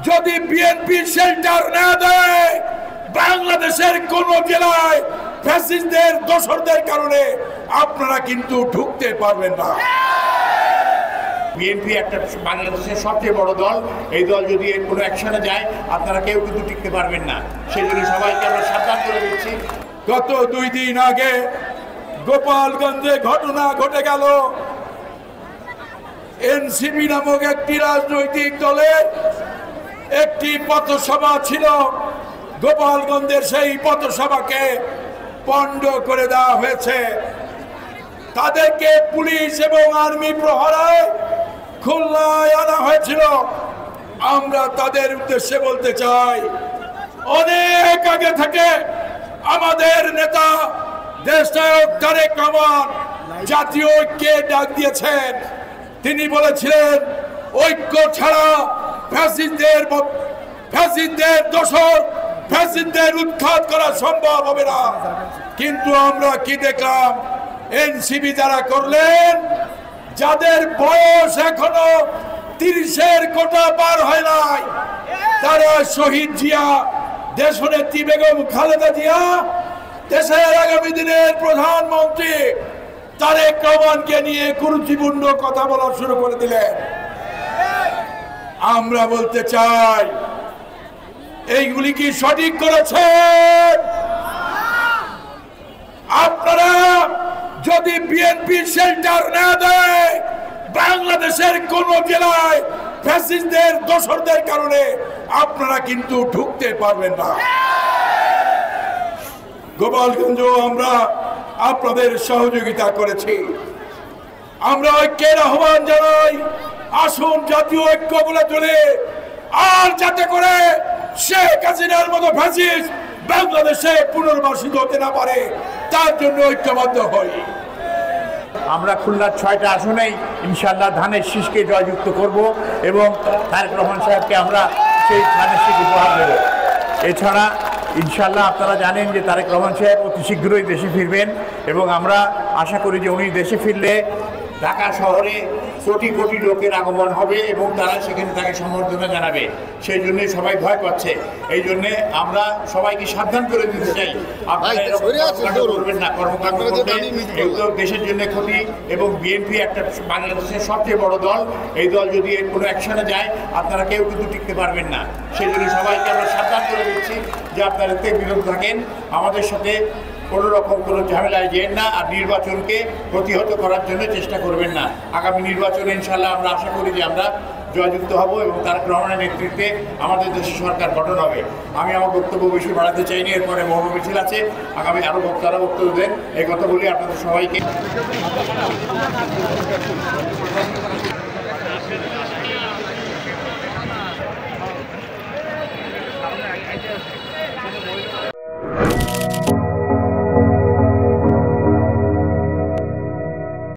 যদি BNP shelter না দেয় বাংলাদেশের কোন জেলায় ফ্যাসিস্টদের দোসরদের কারণে আপনারা কিন্তু ঢুকতে পারবেন না। বিএনপি একটা বাংলাদেশের সবচেয়ে বড় দল। এই দল যদি এর কোনো অ্যাকশনে যায় আপনারা কেউ কিন্তু টিকতে পারবেন না। সেই জন্য সবাইকে আমরা সাবধান করে দিচ্ছি। গত 2 দিন আগে গোপালগঞ্জে ঘটনা ঘটে গেল। এনসিপি নামক একটি রাজনৈতিক দলের একটি পথসভা ছিল। গোপালগঞ্জের সেই পথসভাকে পণ্ড করে দেওয়া হয়েছে। তাদেরকে পুলিশ এবং আর্মি প্রহরায় খুলনায় আনা হয়েছিল। আমরা তাদের উদ্দেশ্যে বলতে চাই, অনেক আগে থেকে আমাদের নেতা দেশনায়ক তারেক রহমান জাতীয় ঐক্যে ডাক দিয়েছেন। তিনি বলেছিলেন ঐক্য ছাড়া ফ্যাসিস্টদের দোসর ফ্যাসিস্টদের উৎখাত করা সম্ভব হবে না। কিন্তু আমরা কি দেখলাম? এনসিপি যারা করলেন, যাদের বয়স এখনো 30-এর কোটা পার হয় নাই, তারা শহীদ জিয়া, দেশনেত্রী বেগম খালেদা জিয়া, দেশের আগামী দিনের প্রধানমন্ত্রী তারেক রহমানকে নিয়ে কুরুচিপূর্ণ কথা বলা শুরু করে দিলেন। আমরা বলতে চাই, এইগুলি কি সঠিক করেছেন? আপনারা যদি বিএনপি শেল্টার না দেয় বাংলাদেশের কোন জেলায় ফ্যাসিস্টদের দোসরদের কারণে আপনারা কিন্তু ঢুকতে পারবেন না। গোপালগঞ্জ আমরা আপনাদের সহযোগিতা করেছি। আমরা ঐক্যের আহ্বান জানাই, আসুন জাতীয় ঐক্য বলে চলে, আর যাতে করে শেখ হাসিনার মতো ফ্যাসিস্ট বাংলাদেশে পুনর্বাসিত হতে না পারে, তার জন্য ঐক্যবদ্ধ হই। আমরা খুলনার 6টা আসনেই ইনশাআল্লাহ ধানের শীষকে জয়যুক্ত করব এবং তারেক রহমান সাহেবকে আমরা সেই ধানের শীষ উপহার দেব। এছাড়া ইনশাআল্লাহ আপনারা জানেন যে তারেক রহমান সাহেব অতি শীঘ্রই দেশে ফিরবেন এবং আমরা আশা করি যে উনি দেশে ফিরলে ঢাকা শহরে কোটি কোটি লোকের আগমন হবে এবং তারা সেখানে তাকে সম্বর্ধনা জানাবে। সেই জন্যই সবাই ভয় পাচ্ছে। এই জন্যে আমরা সবাইকে সাবধান করে দিতে চাই, আপনারা করবেন না। কর্মকাণ্ড করলে এগুলো দেশের জন্য ক্ষতি এবং বিএনপি একটা বাংলাদেশের সবচেয়ে বড় দল। এই দল যদি এর কোনো অ্যাকশনে যায় আপনারা কেউ কিন্তু টিকতে পারবেন না। সেই জন্য সবাইকে আমরা সাবধান করে দিচ্ছি যে আপনারা এতে বিরত থাকেন, আমাদের সাথে কোনো রকম কোনো ঝামেলায় যেন না, আর নির্বাচনকে প্রতিহত করার জন্য চেষ্টা করবেন না। আগামী নির্বাচনে ইনশাআল্লাহ আমরা আশা করি যে আমরা জয়যুক্ত হব এবং তারেক রহমানের নেতৃত্বে আমাদের দেশে সরকার গঠন হবে। আমি আমার বক্তব্য বেশি বাড়াতে চাইনি। এরপরে মহরম মিছিল আছে, আগামী আরও বক্তারা বক্তব্য দেন। এই কথা বলি আপনাদের সবাইকে